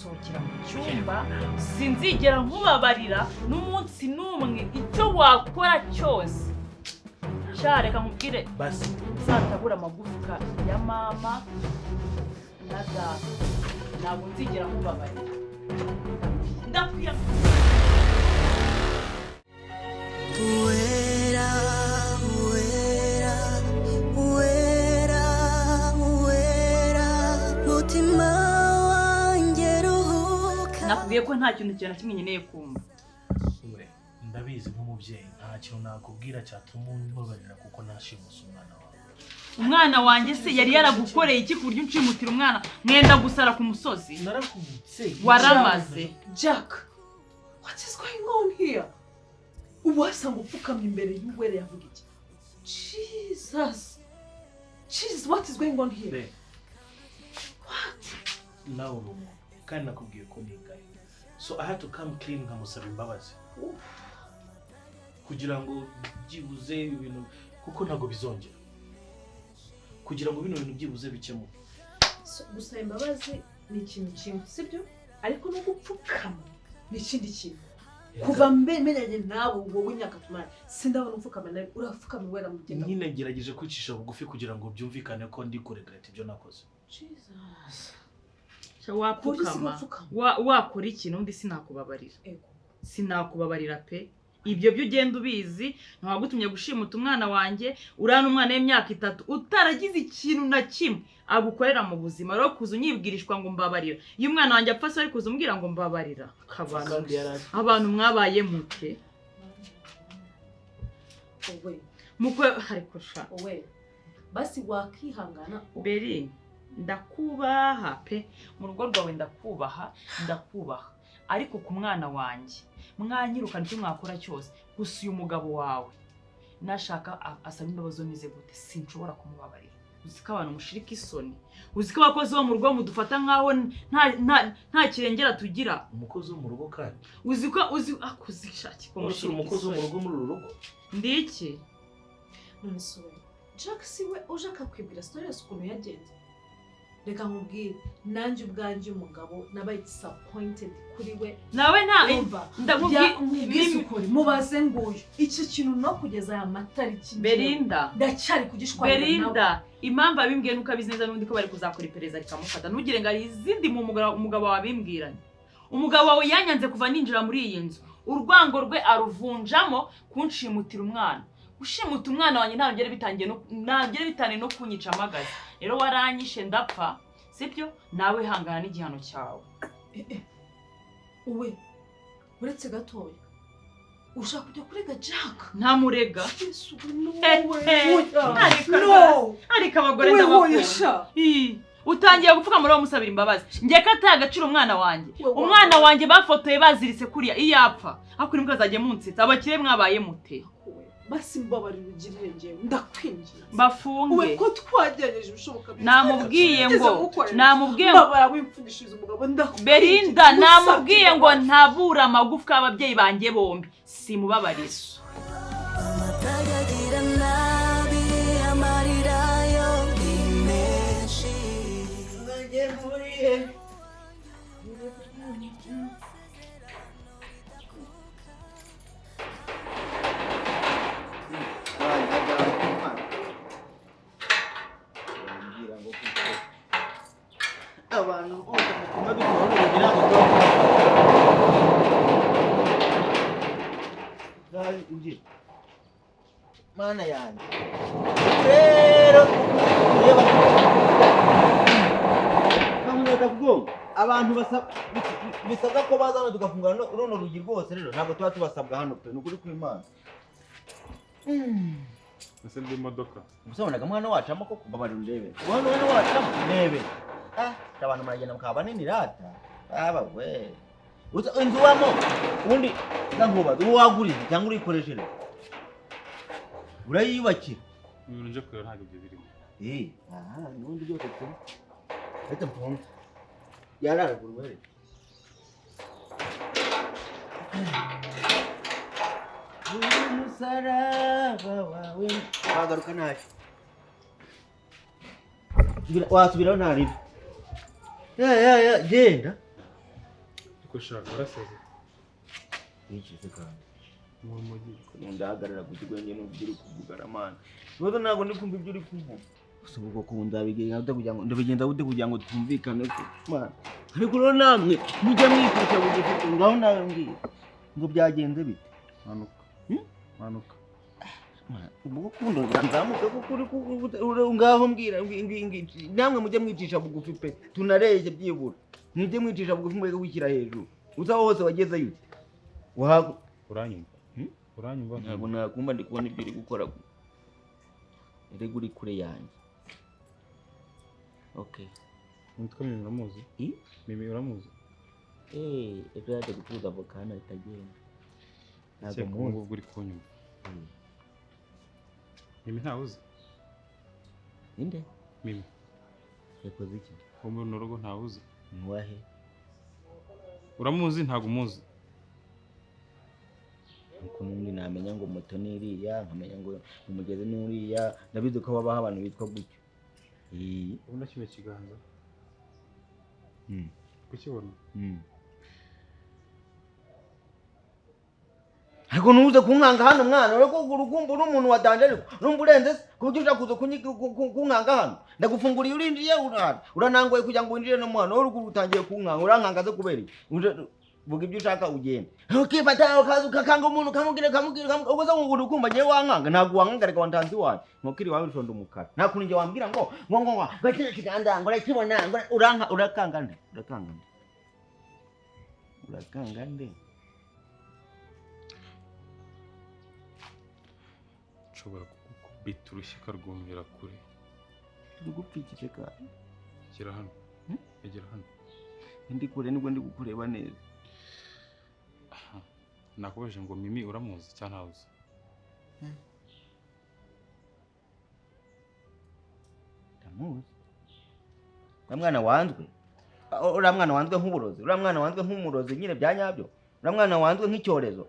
gusohokera mu cyumba sinzigera nkubabarira n'umunsi n'umwe icyo wakora cyose reka nkubwire basi uzatabura amagufwa ya mama na data ntabwo nzigera nkubabarira ndakwiye nakubwiye ko nta kintu na kimwe nkeneye kumva. Ndabizi nk'umubyeyi nta kintu nakubwira cyatuma umbabarira kuko nashimusa umwana wawe. Umwana wanjye se yari yaragukoreye iki ku buryo uncimutira umwana mwenda gusara ku musozi? Narakubutse. Waramaze. Jack, what is going on here? Uwasanga upfukamye imbere y'uwere yavuga iki? Jesus, what is going on here? What? Now, kandi nakubwiye ko ningaye. So I had to come clean nkamusaba imbabazi. Kugira ngo byibuze ibintu kuko ntago bizongera. Kugira ngo bino bintu byibuze bikemuke. Gusaba imbabazi ni ikintu kimwe, sibyo? Ariko no gupfukama ni ikindi kintu. Kuva mbemeranye nawe wowe imyaka tumara sindabona upfukama nawe urapfukama wera mu genda. Nyine ngerageje kwicisha bugufi kugira ngo byumvikane ko ndi kuregreta ibyo nakoze. Jesus. Wapfukama wakora ikintu undi sinakubabarira. Sinakubabarira pe. Ibyo byo ugenda ubizi ntawagutumye gushimuta umwana wanjye urana umwana w'imyaka 3 utaragize ikintu na kimwe agukorera mu buzima rero kuza unyibwirishwa ngo mbabarira. Iyo umwana wanjye apfa se ari kuza umbwira ngo mbabarira. Abantu mwabaye mute? Owe. Mukwe ariko sha. Owe. Basi wakihangana. Beri ndakubaha pe mu rugo rwawe ndakubaha ariko ku mwana wanjye mwanyirukana icyo mwakora cyose gusa uyu mugabo wawe nashaka asaba imbabazo nize gute sinshobora kumubabarira. Uziko abantu mushirika isoni, uziko abakozi bo mu rugo mudufata nkaho nta kirengera tugira. Umukozi wo mu rugo kandi uziko akuzishaki ko mushirika umukozi wo mu rugo muri rugo ndiki none so Jack siwe uje akakwibwira story yose ukuntu yagenze. Reka nkubwire nanjye ubwanjye umugabo nabaye disappointed kuri we nawe ndakubwiye mubaze nguyu iki kintu no kugeza aya matariki Berinda ndacyari kugishwara Berinda impamvu abimbwiye nuko abizineza n'undi ko bari kuzakora iperereza rikamufata ntugire ngo ari izindi mu umugabo wabimbwiranye. Umugabo wawe yanyanze kuva ninjira muri iyi nzu urwango rwe aruvunjamo kunshimutira umwana. Ushimuta umwana wanjye ntabwo bitaniye no kunyica amagazi. Rero waranyishe ndapfa sibyo nawe hangana n'igihano cyawe. Uwe uretse gatoya ushaka kujya kurega Jack? Nta murega. Ariko abagore ndabakunda. Utangiye gupfuka muri wo musabira imbabazi. Ngiye kata agaciro umwana wanjye bafotoye baziritse kuriya iyapfa. Akuri mbwa zagiye munsitsa abakire mwabaye mute. Basi mbabarira ugirire ngewe ndakwingiye. Bafunge. Uwe ko twagerageje ibishoboka byose. Namubwiye ngo mbabara wimfundishiriza umugabo ndakwingiye. Berinda namubwiye ngo ntabura amagufwa ababyeyi banjye bombi simubabarira. Amatayagira nabi amarira yo imeshi ngajemuriye. Abantu bose mukunda dukorera kugira ngo mana yanjye rero reba kamureka bwo abantu bisabwa ko bazana tugafungura runo rugi rwose rero ntabwo tuba tubasabwa hano pe nukuri kw'Imana. Ese ndi modoka musobonaga mwana wacamo ko kubabarira ndebe hano wacamo ndebe abantu maragenda mukaba nini rata aba we inzu wamo undi nkuba wagurize cyangwa urikoresheje urayibakira ibintu nje kuyora ntabwo byo birimo nundi byose pe ete mpunga yararagurwa rero umusaraba wawe wagaruka naje wasubiraho ntaribi genda Kushaka warasaze. Yikize kandi. Mu mujyi. Ndahagarara ku kigo njye n'ubwo uri kuvugana man. Nubwo ntabwo ndi kumva ibyo uri kuvuga. Usubuko kunda bigenda kugira ngo ndabigenda gute kugira ngo twumvikane ko man. Ariko rero namwe mujya mwifuza bugufi ngaho nawe mbwira. Ngo byagenze bite? Manuka. Manuka. Ubwo kundo nzamuka kuko uri ngaho mbwira namwe mujye mwicisha bugufi pe. Tunareye byibura. Mujye mwicisha bugufi mwege wikira hejuru. Uzaho hose wageze yute? Wahago Uranyumva? Uranyumva? ntabwo nakumva ndi kubona ibyo uri gukora. Erega uri kure yanjye. Okay. Nitwa Mimi uramuzi? Mimi uramuzi? Ejo yaje gucuruza avoka hano itagenda. Ntabwo muzi uri kunyumva. Mimi ntawuzi? Inde? Mimi. Yakoze iki? Mu rugo ntawuzi? Muwahe? Uramuzi ntabwo umuzi? Nuko nundi namenya ngo moto ni iriya, nkamenya ngo umugezi ni uriya, ndabizi ko babaho abantu bitwa gutyo. Ubona kino kiganza? Kukibona? Ariko nuze kunkanga hano mwana, we ko urukumbu n'umuntu wadanje ariko numva urenze kuburyo ushaka kuza kunkanga hano. Ndagufunguriye urindiye uranangoye kugira ngo winjire no mwana, wowe urutangiye kunkanga, urankangaze kubera iki? Vuga ibyo ushaka ugenda. Ukifata ukaza ukakanga umuntu kamubwira ubwo zo ngo urukumba giye wankanga, ntabwo wankanga reka wantanzi wawe. Nkokiri wawe ushonda umukara. Nakuntu nje wambwira ngo gakira kiganda ngo rakibona ngo urakanga nde? Urakanga nde? Nshobora kukubita urushyika rwumvira kure. Tugupfikije ka. Gira hano. Gira hano. Ndi kure nibwo ndi gukureba neza. Nakubaje ngo Mimi uramuzi cyangwa ntawuzi? Ndamuzi. Mwana wanzwe. Ura mwana wanzwe nk'uburozi. Ura mwana wanzwe nk'umurozi nyine byanyabyo. Ura mwana wanzwe nk'icyorezo.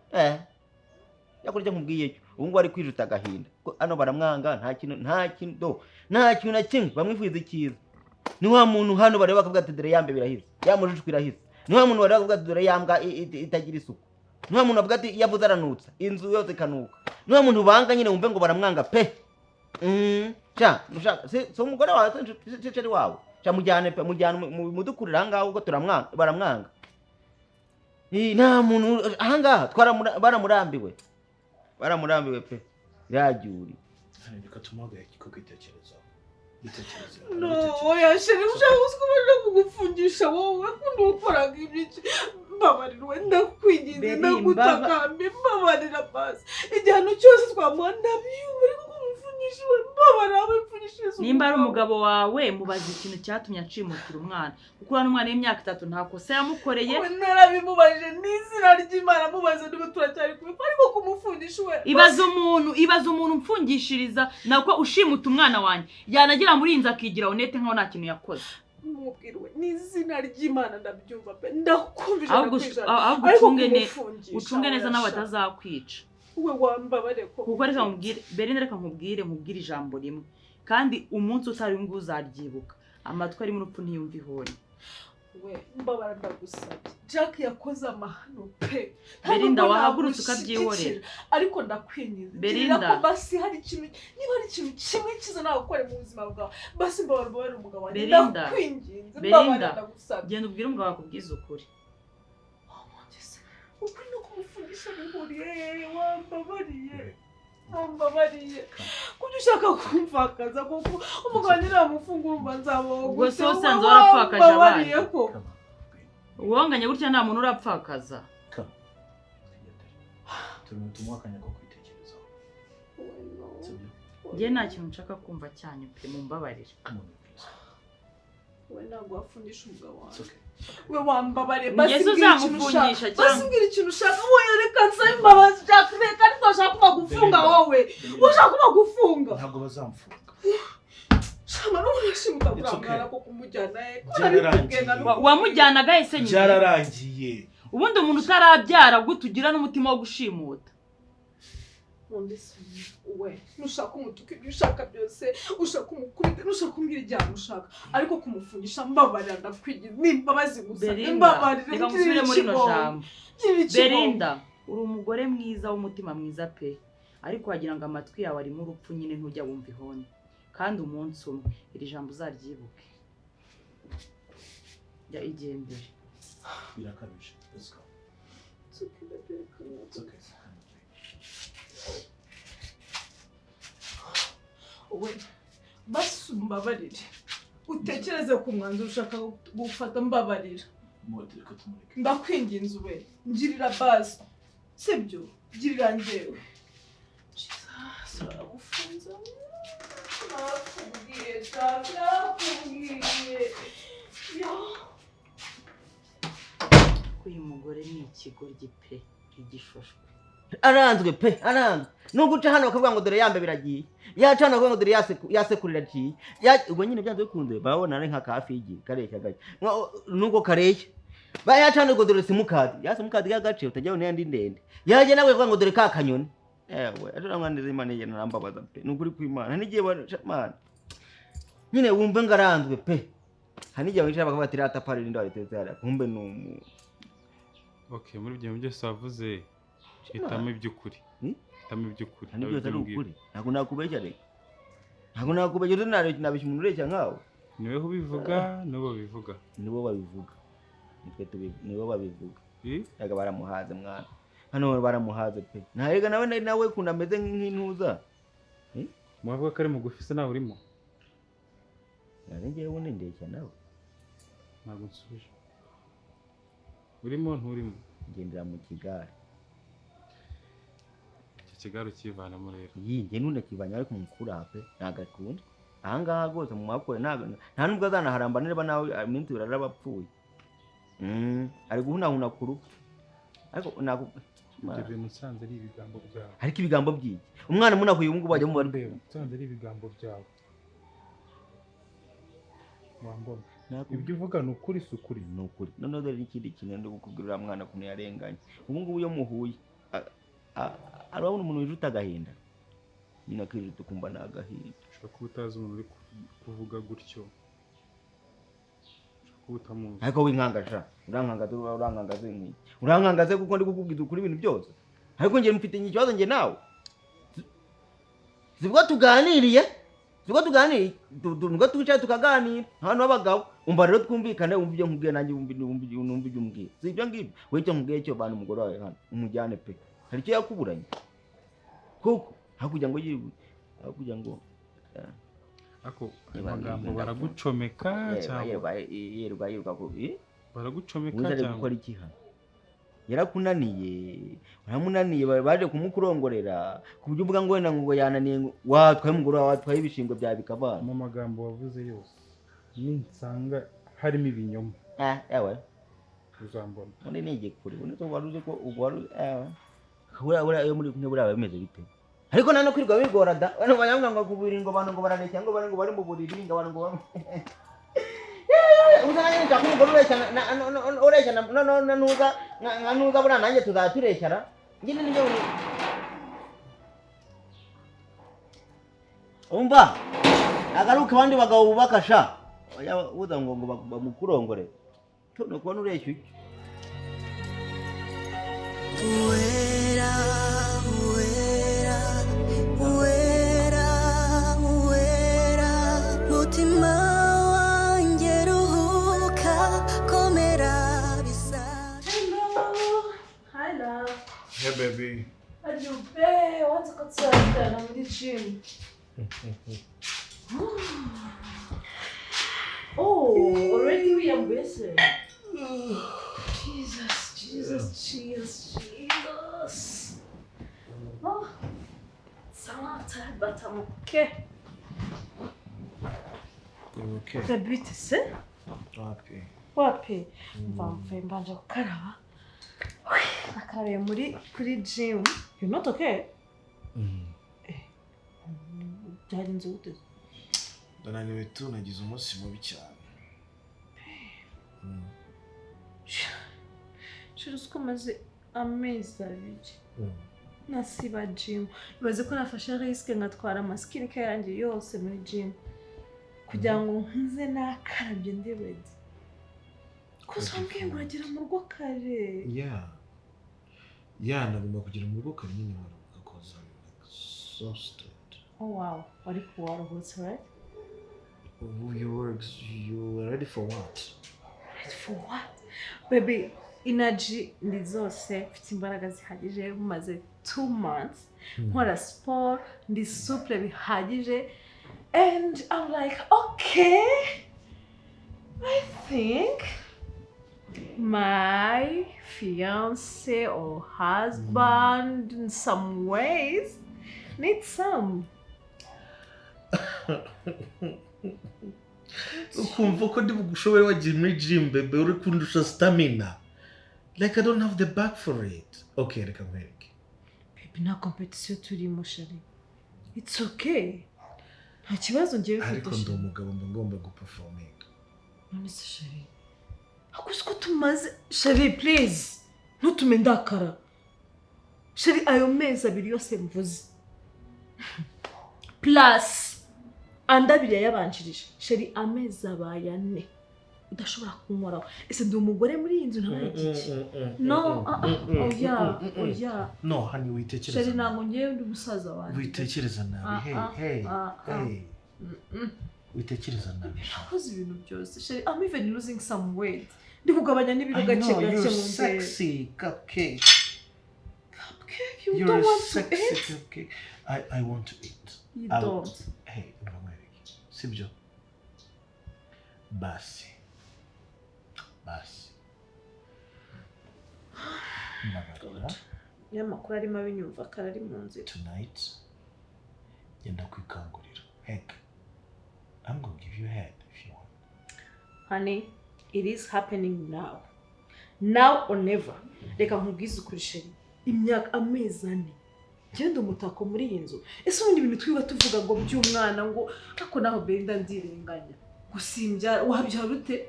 Yakurije nkubwiye cyo. Ubu ngo ari kwijuta gahinda. Ano baramwanga nta kintu na kimwe bamwifuza ikiza. Ni wa muntu hano bareba akavuga ati dore yambe birahize. Yamujushwe irahize. Ni wa muntu bareba akavuga ati dore yambwa itagira isuku. Ni wa muntu avuga ati yavuze aranutsa. Inzu yose kanuka. Ni wa muntu banga nyine wumve ngo baramwanga pe. Nushaka so umugore wawe ceceri wawe. Mujyane pe mujyane mudukurira ngaho uko turamwanga baramwanga. Nta muntu ahangaha baramurambiwe. Baramurambiwe pe. Yajuri. Reka tumuhaga ikitekerezo. No, oya sheri ushaka usikubaje kugufungisha wowe kundi ukoraga ibiki. Mbabarirwe ndakwinginze ndagutakambe mbabarira basi. Igihano cyose twamuha ndabyumva ariko kumfungisha mbabarira abipfunishiriza. Nimba ari umugabo wawe mubaza ikintu cyatumye acimukira umwana. Kuko uri umwana w'imyaka 3 nta kosa yamukoreye. We narabimubajije n'izina ry'Imana mubaze niba turacyari kumwe ariko kumufungisha we. Ibaza umuntu mfungishiriza nako ushimuta umwana wanjye. Yanagira muri inza akigira honete nkaho nta kintu yakoze. Mubwirwe n'izina ry'Imana ndabyumva pe ndakumvije ucunge neza nawe atazakwica. We wambabare ko kuko reka nkubwire ijambo rimwe kandi umunsi utari nguzaryibuka amatwi ari mu rupfu ntiyumva ihoni. We mbabara ndagusabye Jack yakoze amahano pe Belinda wahagurutse ukabyihorera ariko ndakwinyiza Belinda ko basi hari ikintu niba ari ikintu kimwe kiza nawe gukora mu buzima bwawe basi mbabara umugabo wanjye ndakwinginze mbabara ndagusabye genda ubwire umugabo akubwiza ukuri. Ukuri no kumufungisha bihuriye wambabariye kuko ushaka kumfakaza kuko umugabo ntiramufungura umva nzabaho ubwo so usanze warapfakaje abandi uwonganye gutya nta muntu urapfakaza. Tumuhakanya ko kwitekerezaho. Njye nta kintu nshaka kumva cyanyu pe mumbabarire. We ntabwo wafungisha umugabo wawe. We wambabare basi mbwira ikintu ushaka wowe reka nsabe imbabazi Jack reka ariko ushaka kubagufunga wowe ushaka kubagufunga ntabwo bazamfunga. Shama no urashimuka bwangara ko kumujyana wamujyanaga ese nyine byararangiye. Ubundi umuntu utarabyara gutugira n'umutima wo gushimuta. we nushaka umutuka ibyo ushaka byose ushaka umukubita nushaka umbwira ijyana ushaka ariko kumufungisha mbabarira ndakwigize n'imbabazi gusa mbabarira reka musubire muri no jambo Belinda uri umugore mwiza w'umutima mwiza pe ariko wagira ngo amatwi yawe arimo urupfu nyine ntujya wumva ihoni kandi umunsi umwe iri jambo uzaryibuke ya igendere birakabije let's go it's okay we basi mbabarire utekereze ku mwanzuro ushaka gufata mbabarira reka tumureke ndakwinginze we ngirira basi sibyo girira njyewe saragufunza nakubwiye uyu mugore ni ikigoryi pe igishashwe aranzwe pe aranzwe nuguca hano bakavuga ngo dore yambe biragiye yacana bakavuga ngo dore yasekurira ciye ubwo nyine byanze bikunze babona ari nka kafi igi kareshya gace nuko kareshya bayacana ngo dore simukadi yasimukadi y'agace utajyaho n'indi ndende yaje nawe bakavuga ngo dore ka kanyoni ewe aramwandiza imana yene narambabaza pe nukuri kw'Imana n'igihe bana nyine wumve ngaranzwe pe hanijya wicara bakavuga ati rata pari ndo ariteze ara kumbe numu okay muri byo byose wavuze hitamo iby'ukuri hitamo iby'ukuri nibyo ari ukuri ntabwo nakubeshya reka ntabwo nakubeshya nabishye umuntu ureshya nkawe niwe ubivuga nibo bivuga nibo babivuga nibo babivuga yaga baramuhaze mwana hano baramuhaze pe ntarega nawe kunda ameze nk'intuza muvuga ko ari mugufi se nawe urimo ngiye ubundi ndeshya nawe ntabwo nsubije urimo nturimo ngendera mu kigare ikigare ukivanamo rero njye nundakivanye ariko mukura pe nagakunda ahangaha rwose mu makore nta nubwo azanaharamba niba nawe iminsi birara bapfuye ari guhunahuna ku rugo ariko ibyo bintu nsanze ari ibigambo byawe ariko ibigambo by'iki umwana munahuye ubu ngubu bajya mu ndeba nsanze ari ibigambo byawe wambona ibyo uvuga ni ukuri si ukuri ni ukuri noneho dore n'ikindi kintu ndi kukubwira uriya mwana ukuntu yarenganye ubu ngubu iyo muhuye arabona umuntu wijuta agahinda nyine akijuta ukumva ni agahinda ushobora kuba utazi umuntu uri kuvuga gutyo ushobora kuba utamuzi ariko winkangasha urankangaze kuko ndi kukubwiza ukuri ibintu byose ariko njye mfite ikibazo njye nawe sibwo tuganiriye nubwo twicaye tukaganira hano abagabo umva rero twumvikane wumva ibyo nkubwiye nanjye wumva ibyo umbwiye si ibyo ngibyo wowe icyo nkubwiye cyo bana umugore wawe hano umujyane pe hari icyo yakuburanye kuko hakugira ngo ako amagambo baragucomeka cyangwa yerwa baragucomeka cyangwa gukora iki hano yaramunaniye baje kumukurongorera ku buryo uvuga ngo wenda ngo yananiye watwaye umugore wawe watwaye ibishingwe byawe bikavana mu magambo wavuze yose ninsanga harimo ibinyoma yawe uzambona undi ni igikuri undi wari uzi ko iyo muri kumwe buriya bimeze bite ariko nano kwirirwa bigora da bano banyamwa ngo kubiri ngo abantu ngo barareshya ngo bari mu buriri ngo abantu ngo uzanye nta kumugore ureshya nuza buriya nanjye tuzatureshyara ngine nibyo umva agaruka abandi bagabo bubakasha uza ngo bamukurongore no kubona ureshya Uwera, uwera, uwera, uwera, mutima wanjye ruhuka, komera bisa. Hello. Hi, love. Hey, baby. Are you babe? What's got started? I'm in the gym. Oh, already we are busy. Jesus. Oh, it's a lot tired, but I'm okay. You're okay. The beat is it? Happy. Wapi? Mvuye mbanje gukaraba. Nakarabiye kuri gym. You're not okay? Byagenze gute? Ndananiwe tu nagize umunsi mubi cyane. Shira uko maze amezi abiri. nasiba gym ibaze ko nafashe risk ngatwara amaskini care yanjye yose muri gym kugira ngo nze nakarabye ndi ready kuko wambwiye ngo uragira mu rugo kare nagomba kugira mu rugo kare nyine because I'm exhausted. Oh wow, wari kuwaruhutse right? You were ready for what? Ready for what? Baby, energy ndi zose mfite imbaraga zihagije mumaze 2 months nkora sport ndi souple bihagije and I'm like okay I think my fiance or husband in some ways needs some. Ukumva ko ndi bugushobora wagiye muri gym bebe uri kundusha stamina. Like I don't have the back for it. Okay, reka nkwereke. Baby, na competition turimo shari. It's okay. Nta kibazo ngiye kwita. Ariko ndi umugabo ngomba guperforming. None se shari. Hakusko tumaze shari please. Ntutume ndakara. Shari ayo mezi abiri yose mvuze. Plus andabiriya yabanjirije. Shari amezi abaye 4. Udashobora kunkoraho. Ese ndi umugore muri iyi nzu ntabaye iki? No, oya. No, honey, witekereza. Shari ntabwo ngiye ndi umusaza wanjye. Witekereza nabi. Hey. Witekereza nabi. Nakoze ibintu byose. Shari, I'm even losing some weight. Ndi kugabanya n'ibiro gake gake mu nzira. Sexy cupcake. Cupcake? You don't want to eat? Cupcake. I want to eat. You don't. Hey, Mwameriki. Sibyo. Basi. Magarura. Nyamakuru arimo abinyumva karari mu nzira. Tonight, yenda kwikangurira. Heck, I'm gonna give you a head if you want. Honey, it is happening now. Now or never. Reka nkubwize ukuri sheri. Imyaka amezi 4. Genda umutako muri iyi nzu. Ese ubundi ibintu twiba tuvuga ngo by'umwana ngo ako naho benda ndirenganya. Gusimbya wabyara rute?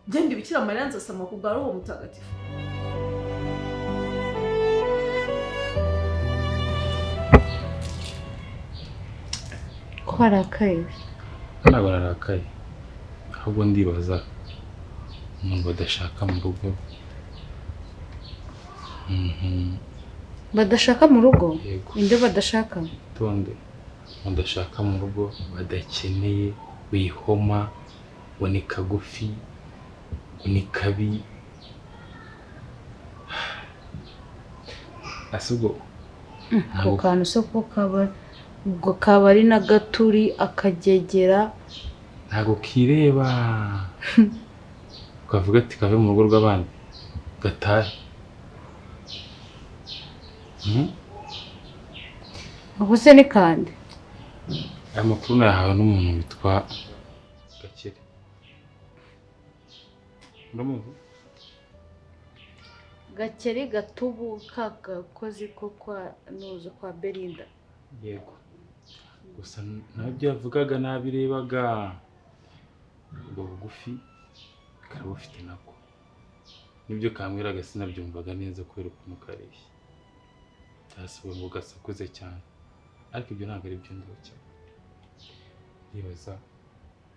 Genda bikira Mariya nzasama ku bwa Roho Mutagatifu. Kwarakaye. Ntabwo narakaye. Ahubwo ndibaza umuntu badashaka mu rugo. Badashaka mu rugo? Inde badashaka? Tonde. Badashaka mu rugo badakeneye wihoma ni kagufi ni kabi. Asugo. Ako kantu soko ubwo kabari na gaturi akagegera ntago kireba. Ukavuga ati kave mu rugo rw'abandi gatahe. Ubuse ni kandi aya makuru nayahawe n'umuntu witwa Gakire. Ndamuzi Gakire Gatubu kagakozi ko kwa nuzo kwa Belinda. Yego. Gusa nabyo yavugaga nabirebaga ubwo bugufi karabufite nako. Nibyo kamwiraga sinabyumvaga neza kubera ukuntu kareshye. Cyasubwe ngo gasakuze cyane. Ariko ibyo ntabwo ari byo ndoke. Nibaza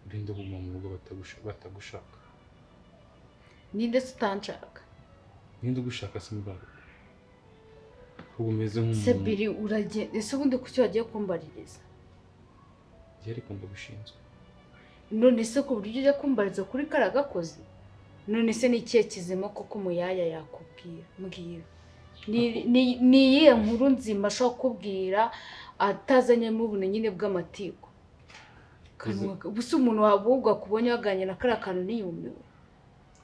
urinde kuguma mu rugo batagushaka. Ninde utanshaka? Ninde ugushaka simbara. Ubumeze nk'umuntu. Sebiri uragenda ese ubundi kuki wagiye kumbaririza? Yari kumba gushinzwe. None se ku buryo ujya kumbariza kuri karagakoze? None se ni ikihe kizima koko muyaya yakubwira? Mbwira. Ni iyihe nkuru nzima ashobora kubwira atazanye mu bune nyine bw'amatiko? Ubuse umuntu wabugwa kubonye waganye na kara kantu niyumiwe.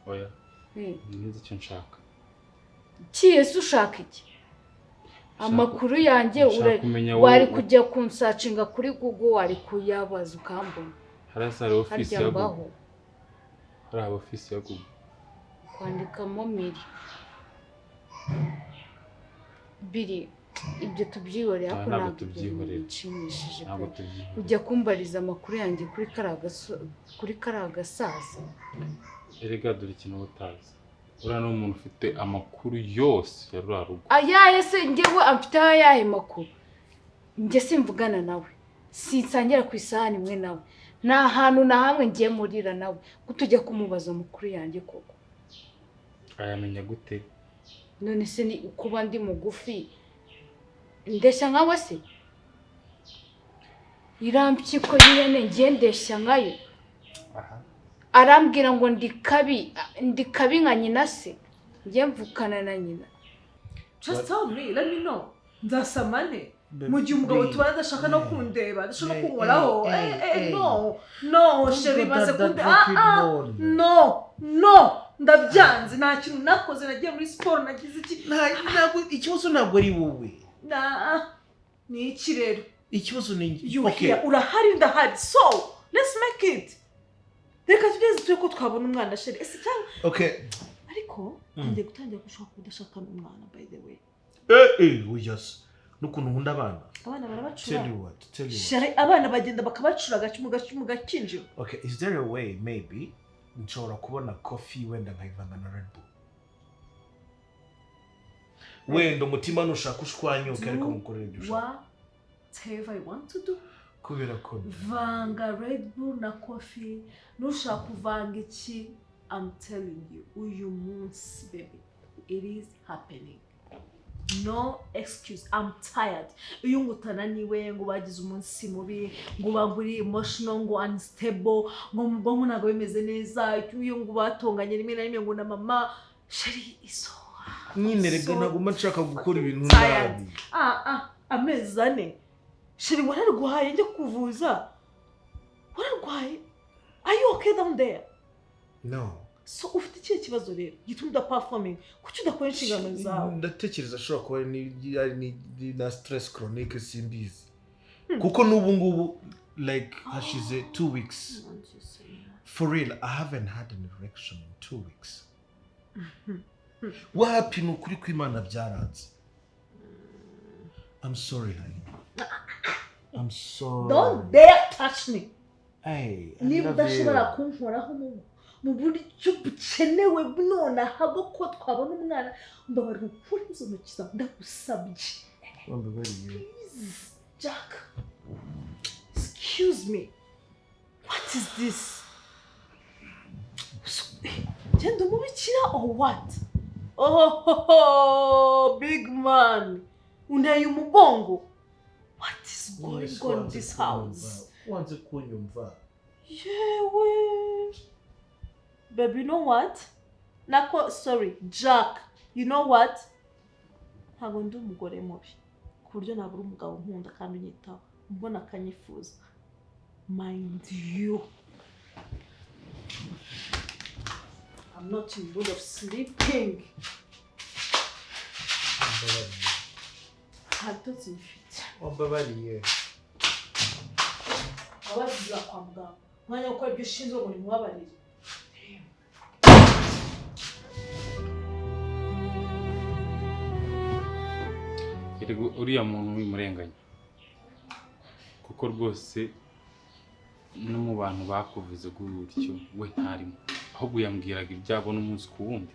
Oya. Nizi icyo nshaka. Kiyese ushaka iki? Amakuru yanjye wari kujya kunsacinga kuri Google wari kuyabaza ukambona. Harasara office ya Google. Hari office ya Google. Kwandikamo miri. Biri ibyo tubyihoreye ako ntabwo tubyihoreye. Ujya kumbariza amakuru yanjye kuri karagasaza. Erega dore ikintu utazi. uriya ni umuntu ufite amakuru yose ya ruriya rugo. ayahe se njyewe amfiteho ayahe makuru? njye simvugana nawe, sinsangira ku isahani imwe nawe, nta hantu na hamwe ngiye murira nawe ko tujya kumubaza amakuru yanjye koko. ayamenya gute? none se ni kuba ndi mugufi ndeshya nkawe se? irampyiko y'ihene ngiye ndeshya nkayo? arambwira ngo ndi kabi nka nyina se, ngiye mvukana na nyina. Just tell me, let me know. Nzasamane. Mu gihe umugabo tubana adashaka no kundeba, adashaka no kunkoraho. No, sheri maze kundeba. No. Ndabyanze, nta kintu nakoze, nagiye muri siporo, nagize iki. Ikibazo ntabwo ari wowe. Ni iki rero? Ikibazo ni okay. Urahari ndahari. So, let's make it. Reka tugeze turi ko twabona umwana sheri. Ese cyangwa okay. Ariko ngiye gutangira gushaka kudashaka n'umwana by the way. Yes. Nukuntu nkunda abana. Abana barabacura. Tell you what. Sheri abana bagenda bakabacura mu gakinjiro. Okay, is there a way maybe nshobora kubona coffee wenda nkayivanga na Red Bull? Wenda umutima nushaka ushwanyuka ariko mukorera ibyo ushaka. Whatever you want to do. Kubera ko vanga Red Bull na coffee, nushaka kuvanga iki, I'm telling you, uyu munsi baby, it is happening. No excuse. I'm tired. Uyu ngutananiwe ngo bagize umunsi mubi, ngo baguri emotional, ngo unstable, ngo mbongo nago bimeze neza, uyu ngo batonganye rimwe na rimwe ngo na mama sheri iso. Nyine rega naguma nshaka gukora ibintu nabi. Amezi 4. Sheri wararwaye njye kuvuza. Wararwaye? Are you okay down there? No. So ufite ikihe kibazo rero gituma udaperforming? Kuki udakora inshingano zawe? Ndatekereza ashobora kuba ni na stress chronique simbizi. Kuko n'ubu ngubu like hashize 2 weeks. For real, I haven't had an erection in 2 weeks. Wapi nukuri kw'Imana byaranze. I'm sorry, honey. I'm sorry. Don't dare touch me. Hey, niba udashobora kunkoraho mu buryo bukenewe none ahubwo ko twabona umwana mbabarira ukuri izo ntoki zawe ndagusabye. Please, Jack. Excuse me. What is this? Genda umubikira or what? Oh, big man. Unaye umugongo. What is going on in this house? Wanze kunyumva. Yewe. Baby, you know what? Sorry, Jack. You know what? Ntabwo ndi umugore mubi. Ku buryo nabura umugabo nkunda kandi unyitaho. Mbona akanyifuza. Mind you. I'm not in the mood of sleeping. Hatotsi mfite. Wambabariye. Abaziza kwa muganga. Mwanya wo gukora ibyo ushinzwe ngo nimubabarire. Uriya muntu wimurenganya kuko rwose no mu bantu bakuvuze gutyo we ntarimo, ahubwo yambwiraga ibyabo n'umunsi ku wundi.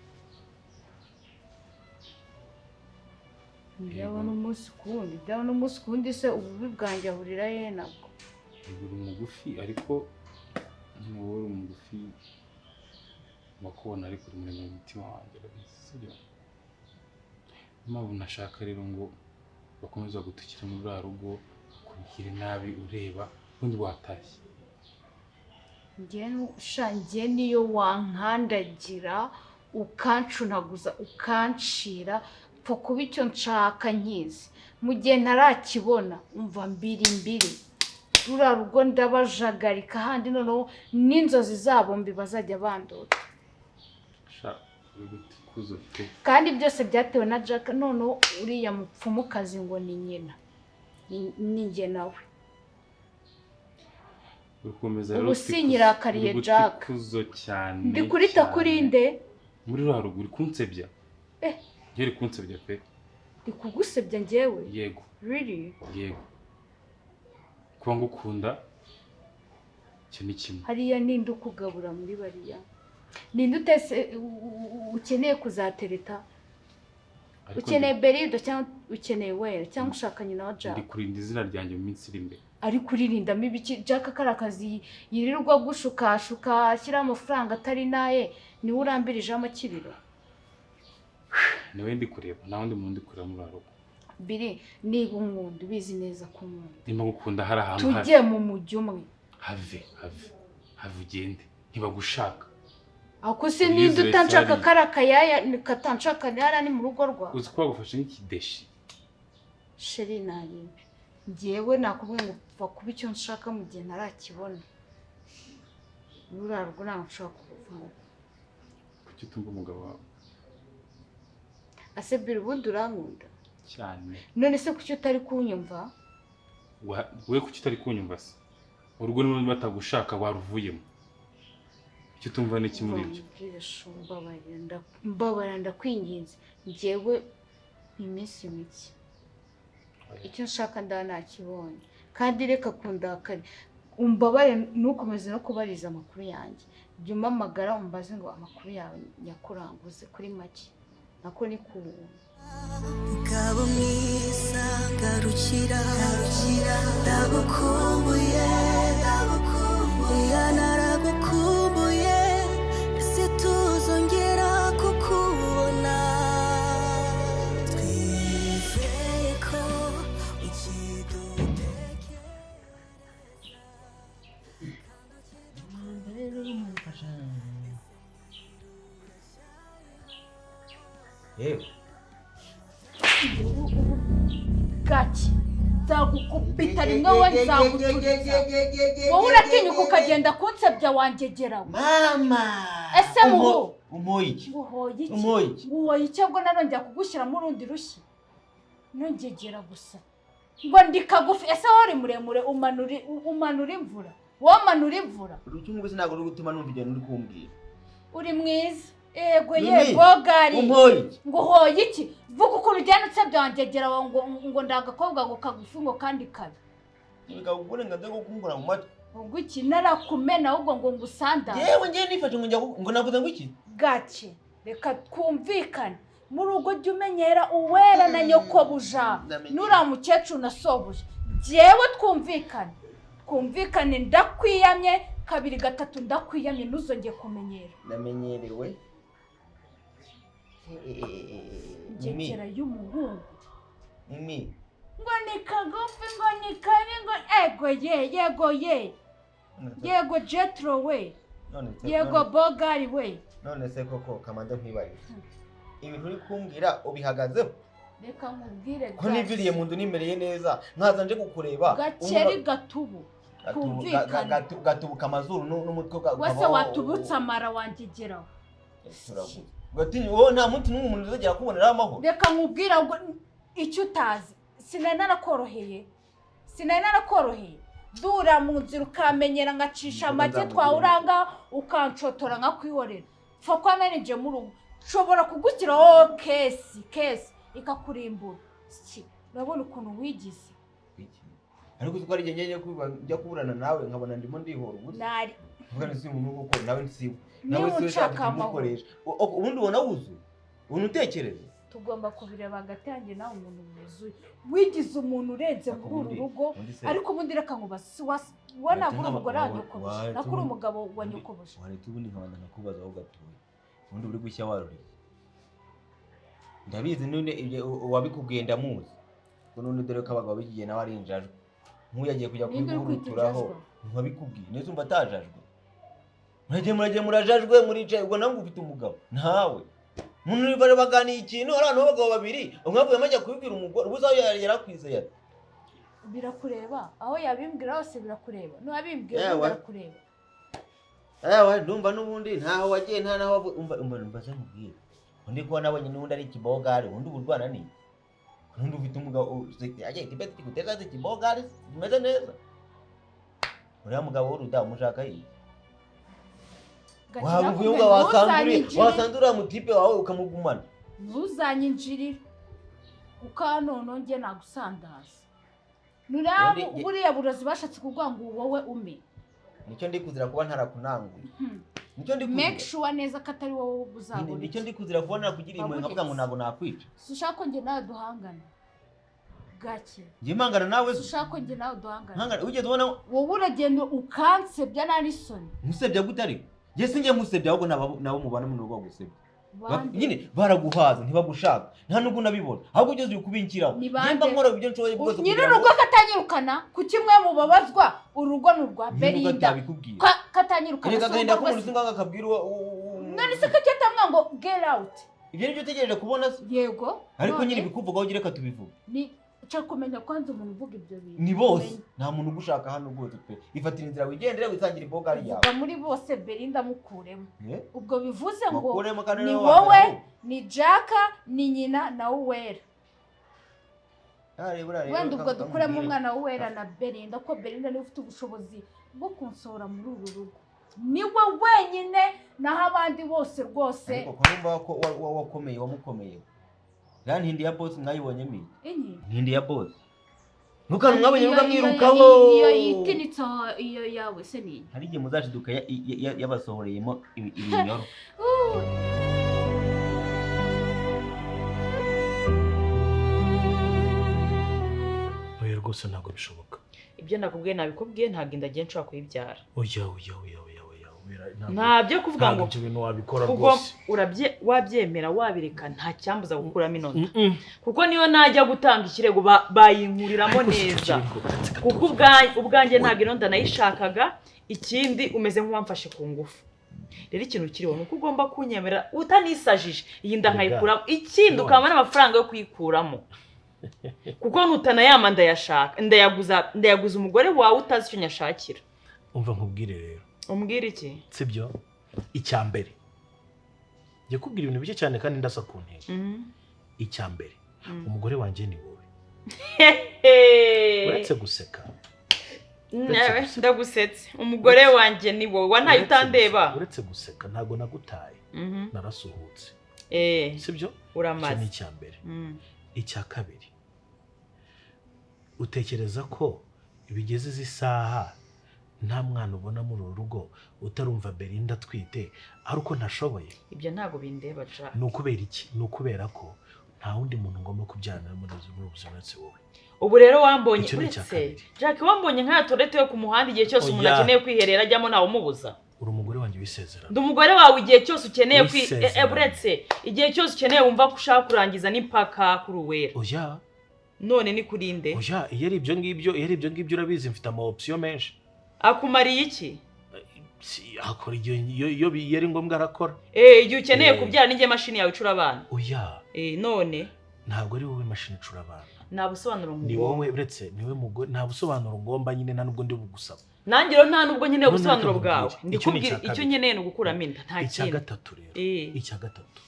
Byabo n'umunsi ku wundi se ububi bwanjye ahurira he nabwo? Uri mugufi ariko wowe uri mugufi bakubona ariko uri mu mutima wanjye sibyo? Mpamvu nashaka rero ngo bakomeza gutukira muri rwa rugo kubikira nabi ureba ubundi watashye. Njye niyo wankandagira ukancunaguza ukancira pfa kuba icyo nshaka nkizi mu gihe ntarakibona umva mbiri rura rugo ndabajagarika handi noneho n'inzozi zabo mbi bazajya bandota. Kandi byose byatewe na Jack. Noneho uriya mupfumukazi ngo ni nyina ni njye nawe. Ubu sinyirakariye Jack. Ndi kurita kuri nde? Muri rwa rugo uri kunsebya. Yari kunsebya pe. Ndi kugusebya njyewe? Yego. Really? Yego. Kuba ngukunda cyo ni kimwe. Hariya ninde ukugabura muri bariya? ninde utese ukeneye kuzatereta Ariko ukeneye berido cyangwa ukeneye wera cyangwa ushakanye na Jack ndi kurinda izina ryanjye mu minsi iri imbere ari kurindamo ibiki Jack karakazi yirirwa gushukashuka ashyira amafaranga atari naye niwe urambirije amakiriro niwe ndi kureba naho ndi muntu ndi kureba muri aro biri niba unkunda ubizi neza ko unkunda nimba gukunda hari ahantu tujye mu mujyi umwe have ugende ntibagushaka ako se ninde utanshaka karakayaya katanshaka yara ni mu rugo rwa uzi ko bagufashe nk'ikideshi sheri nayi ngewe nakubwiye ngo pfa kuba icyo nshaka mu gihe ntarakibona urarwo nashaka kuvana kuki utumva umugabo wawe asebira ubundi urankunda cyane none se kuki utari kunyumva we kuki utari kunyumva se urugo niba batagushaka waruvuyemo icyo tumva n'iki muri ibyo mbabara ndakwinginze ngewe iminsi mike icyo nshaka nakibonye kandi reka kundakare umbabare ntukomeze no kubariza amakuru yanjye jya umpamagara umbaze ngo amakuru yawe nyakuranguze kuri make nako ni kubuntu Ngabo mwiza garukira ndagukumbuye naragukumbuye ese tuzongera kukubona twizeye ko yewe gake nzagukubita rimwe we nzaguturitsa wowe uratinyuka ukagenda kunsebya wangegera mama ese muho umuhoye iki nguhoye iki ubwo narongera kugushyiramo urundi rushyi nongegera gusa ngo ndikagufi ese wowe uri muremure umanura imvura wowe umanura imvura urucyungu bise ntabwo ruri gutuma numva ibyo uri kumbwira uri mwiza yego gari nguhoye iki vuga ukuntu ugenda unsebya wangegera ngo ndagakobwa ngo kagufi ngo kandi kabi Nikaga uburenganzira bwo kumbura mu matwi. Ubwo iki narakumena ahubwo ngo ngusanda. Yewe ngiye nifashe ngo navuze ngo iki? Gake. Reka twumvikane. Mu rugo jya umenyera uwera na nyokobuja. Nura mukecuru na sobuja. Jewe twumvikane. Twumvikane ndakwiyamye kabiri gatatu ndakwiyamye ntuzongeye kumenyera. Ndamenyerewe. Ngekera y'umuhungu. Mimi. Ngo ni kagufi ngo ni kabi ngo yego yego Jetro we yego Bogari we none se koko kamande nkwibarira ibintu uri kumbwira ubihagazeho reka nkubwire ko niviriye mu ndu nimereye neza nkaza nje kukureba gakeri gatubu gatubuka amazuru n'umutwe wese watubutsa amara wangegeraho gatinyi wowe nta munsi n'umwe umuntu uzagera kubonera amahoro reka nkubwira ngo icyo utazi sinari narakoroheye dura mu nzira ukamenyera ngacisha amajye twawuranga ukancotora nkakwihorera pfa kwa narinje mu rugo nshobora kugushyiraho kesi ikakurimbura urabona ukuntu wigize ariko uzi ko ari igihe njya kuburana nawe nkabona ndimo ndihora ubusa nari mvuga ni si umuntu kuko nawe nsiwe nawe si ushaka amahoro ubundi ubona wuzuye ubona utekereza tugomba kubireba hagati yanjye nawe umuntu wuzuye wigize umuntu urenze muri uru rugo ariko ubundi reka ngo ubona uri umugore wa nyokobuja nakuri umugabo wa nyokobuja wareta ubundi nkabanda nakubaza aho gatuye ubundi uri gushya waruriye ndabizi none wabikubwiye ndamuzi ko none dore ko abagabo bigiye nawe ari injajwe nk'uyagiye kujya kubihuruturaho nkabikubwiye neza umva atajajwe murajajwe muricaye ubwo nawe ufite umugabo ntawe umuntu bari baganiye ikintu ari abantu b'abagabo babiri umwe avuye amajya kubibwira umugore ubuze aho yarakwizeye ati birakureba aho yabimbwira hose birakureba n'uwabimbwira birakureba ndumva n'ubundi ntaho wagiye nta naho umva se mubwire undi ko nabonye n'ubundi ari ikibogari ubundi uburwana ni ubundi ufite umugabo yagiye tibeti kiguteza ati ikibogari bimeze neza uriya mugabo w'uruda umushaka yiye wabuvuye wasandura mutipe wawe ukamugumana ntuzanyinjirire ukanono nge nagusandaza buriya burozi bashatse kuvuga ngo wowe ume nicyo ndi kuzira kuba ntarakunanguye make sure neza ko atari wowe uzabona nicyo ndi kuzira kubona kugira imwe nkavuga ngo ntago nakwica ushaka ko njye nawe duhangana gake njye mpangana nawe ushaka ko njye nawe duhangana ugeze ubona wowe uragenda ukansebya nari soni musebya gute ariko njye sinjye musebya ahubwo nabo mubana mu rugo gusebya nyine baraguhaza ntibagushaka nta nubwo nabibona ahubwo ugeze ukubinkiraho nimba nkora ibyo nshoboye bwose nyine urugo katanyirukana ku kimwe mu babazwa urugo n'urwa Belinda katanyirukana reka genda ko muri singa akabwira nani se kacyata ngo get out ibyo nibyo utegereje kubona yego ariko nyine bikuvugaho ugire ka tubivuga ni cyo kumenya kwanza umuntu uvuga ibyo bintu ni bose nta muntu ugushaka hano rwose pe ifatira inzira wigendere wisangira ibogari yawe muri bose Belinda mukuremo ubwo bivuze ngo ni wowe ni Jaka ni nyina na Uwera wenda ubwo dukuremo umwana w'Uwera na Belinda ko Belinda niwe ufite ubushobozi bwo kunsohora muri uru rugo niwe wenyine naho abandi bose rwose ariko numva ko wakomeye wamukomeye yani hindi ya boss mwayibonye mi hindi ya boss ntukanu mwabonye mwamwirukaho iyo yitinitsa iyo yawe se ni hari igihe muzashiduka yabasohoreyemo ibinyoro oya rwose ntabwo bishoboka ibyo nakubwiye nabikubwiye ntabwo indagiye nshobora kuyibyara oya ntabyo kuvuga ngo ibyo bintu wabikora rwose wabyemera wabireka nta cyambuza gukuramo inota kuko niyo najya gutanga ikirego bayinkuriramo neza kuko ubwanjye ntabwo inota nayishakaga ikindi umeze nk'uwamfashe ku ngufu rero ikintu kiriho ni uko ugomba kunyemera utanisajije iyi nda nkayikuramo ikindi ukabona amafaranga yo kuyikuramo kuko nutanayama ndayashaka ndayaguza umugore wawe utazi icyo nyashakira umva nkubwire rero umbwira iki sibyo icyambere njye kubwira ibintu bike cyane kandi ndasa ku ntego icyambere umugore wanjye ni wowe uretse guseka ndagusetse umugore wanjye ni wowe wantaye utandeba uretse guseka ntago nagutaye narasuhutse sibyo uramaze ni icyambere icya kabiri utekereza ko bigeze izi saha nta mwana ubona muri uru rugo utarumva Belinda atwite ari uko ntashoboye ibyo ntabwo bindeba ja ni ukubera iki ni ukubera ko nta wundi muntu ngomba kubyana muri ubuzima uretse wowe ubu rero wambonye uretse Jack wambonye nka torete yo ku muhanda igihe cyose umuntu akeneye kwiherera ajyamo nawe umubuza uri umugore wanjye wisezerano ndi umugore wawe igihe cyose ukeneye uretse igihe cyose ukeneye wumva ko ushaka kurangiza n'impaka kuri Uwera oya none ni kurinde oya iyo ari ibyo ngibyo urabizi mfite ama option menshi akumariye iki akora iyo yari ngombwa arakora igihe ukeneye kubyara n'inge mashini yawe icura abana oya none ntabwo ari wowe mashini icura abana nta busobanuro ngomba ni wowe uretse niwe mugore nta busobanuro ngomba nyine nta nubwo ndi bugusaba nanjye rero nta nubwo nkeneye ubusobanuro bwawe ndikubwira icyo nkeneye ni ugukuramo inda nta kintu icya gatatu rero icya gatatu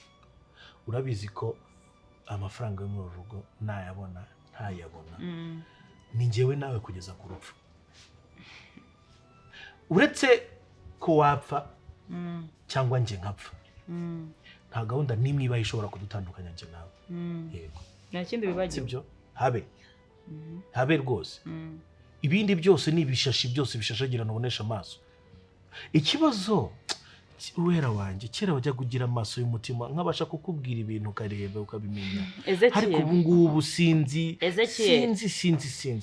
urabizi ko amafaranga yo mu rugo ntayabona ni njyewe nawe kugeza ku rupfu uretse ko wapfa cyangwa njye nkapfa nta gahunda n'imwe iba ishobora kudutandukanya njye nawe yego nta kindi bibagiwe sibyo habe rwose ibindi byose ni ibishashi byose bishashagirana ubonesha amaso ikibazo Uwera wanjye kera wajya kugira amaso y'umutima nkabasha kukubwira ibintu ukareba ukabimenya ariko ubu ngubu sinzi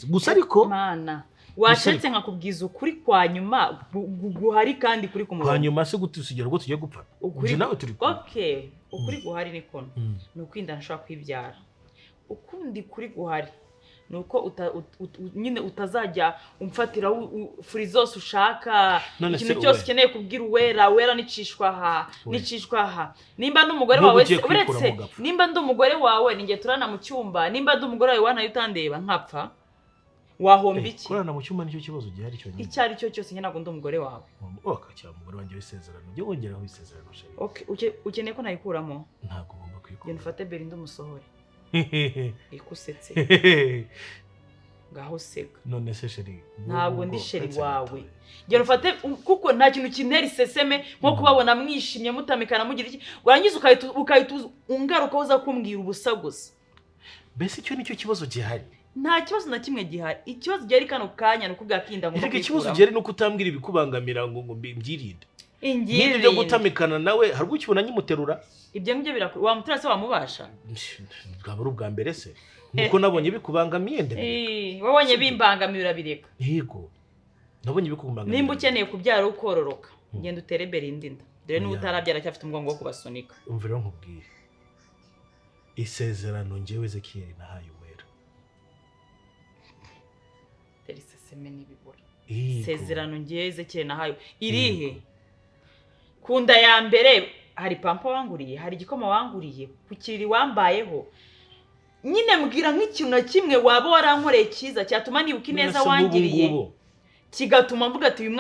gusa ariko mana washetse nkakubwiza ukuri kwa nyuma guhari kandi kuri ku murongo kwa nyuma se gutusigera ngo tujye gupfa uje nawe turi ukuri guhari ni kono ni ukwinda nshaka kwibyara ukundi kuri guhari nuko nyine utazajya umfatira furi zose ushaka ikintu cyose ukeneye kubwira Uwera nicishwa aha nimba n'umugore wawe uretse nimba ndi umugore wawe ninge turana mu cyumba nimba ndi umugore wawe wanaye utandeba nkapfa wahomba iki kurana mu cyumba nicyo kibazo gihari cyo icyo ari cyo cyose ntabwo ndi umugore wawe cyangwa umugore wanjye w'isezerano ujye wongeraho isezerano ukeneye ko nayikuramo ntabwo ugomba kuyikura genda ufate Belinda umusohore ikusetse ngaho seka none se sheri ntabwo ndi sheri wawe genda ufate kuko nta kintu kintera iseseme nko kubabona mwishimye mutamikana mugira iki warangiza ukahita ungaruka uza kumbwira ubusa gusa mbese icyo nicyo kibazo gihari nta kibazo na kimwe gihari ikibazo gihari kano kanya nuko bwakinda ngo ikibazo gihari nuko utambwira ibikubangamira ngo mbyirinde N'ibyo byo gutamikana nawe hari ukibona nyimuterura. Ibyo ngibyo birakuru wamutura se wamubasha? Bwaba ari ubwa mbere se. Nuko nabonye bikubangamiye ndebe. Wabonye bimbangamiye urabireka. Yego. Nabonye bikubangamiye. Nimba ukeneye kubyara ukororoka, ngenda utere berindinda. Dore n'utarabyara cyafite umugongo wo kubasunika. Umva rero nkubwire. Isezerano njyewe Ezekiel nahaye Uwera. Terese seme nibibura. Isezerano njyewe Ezekiel nahaye. Irihe? Kunda ya mbere hari pampa wanguriye, hari igikoma wanguriye, kukiri wambayeho. Nyine mbwira nk'ikintu na kimwe waba warankoreye cyiza cyatuma nibuka neza wangiriye. Kigatuma mvuga ati uyu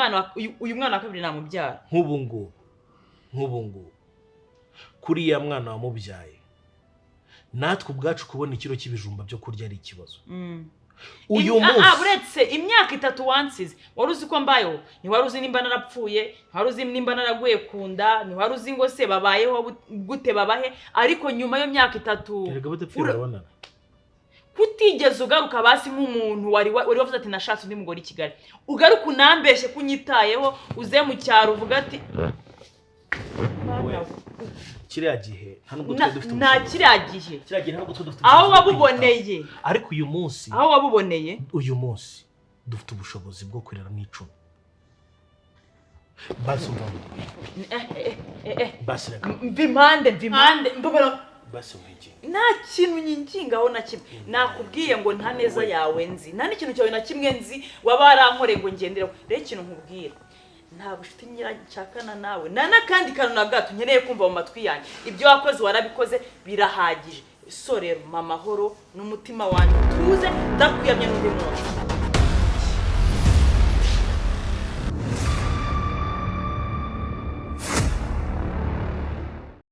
mwana wa kabiri namubyara. Nk'ubu ngubu. Kuriya mwana wamubyaye. Natwe ubwacu kubona ikiro cy'ibijumba byo kurya ari ikibazo. Uyu munsi uretse imyaka 3 wansize wari uzi ko mbayeho, ni wari uzi nimba narapfuye, wari uzi nimba naraguye kunda, ni wari uzi ngo se babayeho gute babahe, ariko nyuma yo myaka 3 erega batapfira babona kutigeze ugaruka basi nk'umuntu wari wavuze ati nashatse undi mugore i Kigali, ugaruka unambeshe kunyitayeho uze mu cyaro uvuga ati kiriya gihe nta nubwo twe dufite nta kiriya gihe ntabwo twe dufite aho wabuboneye, ariko uyu munsi aho wabuboneye uyu munsi dufite ubushobozi bwo kurera n'icumi. Basi basi mvimande mbobera basi wiki nta kintu nyingingaho na kimwe nakubwiye ngo nta neza yawe nzi, nta n'ikintu cyawe na kimwe nzi wabarankoreye ngo ngendereho. Rero ikintu nkubwira nta bushiti nyiracakana nawe n'akandi kantu na gato nkeneye kumva mu matwi yanjye. Ibyo wakoze warabikoze birahagije. So rero mama horo n'umutima wanjye tuze ndakwiyamye n'undi munsi.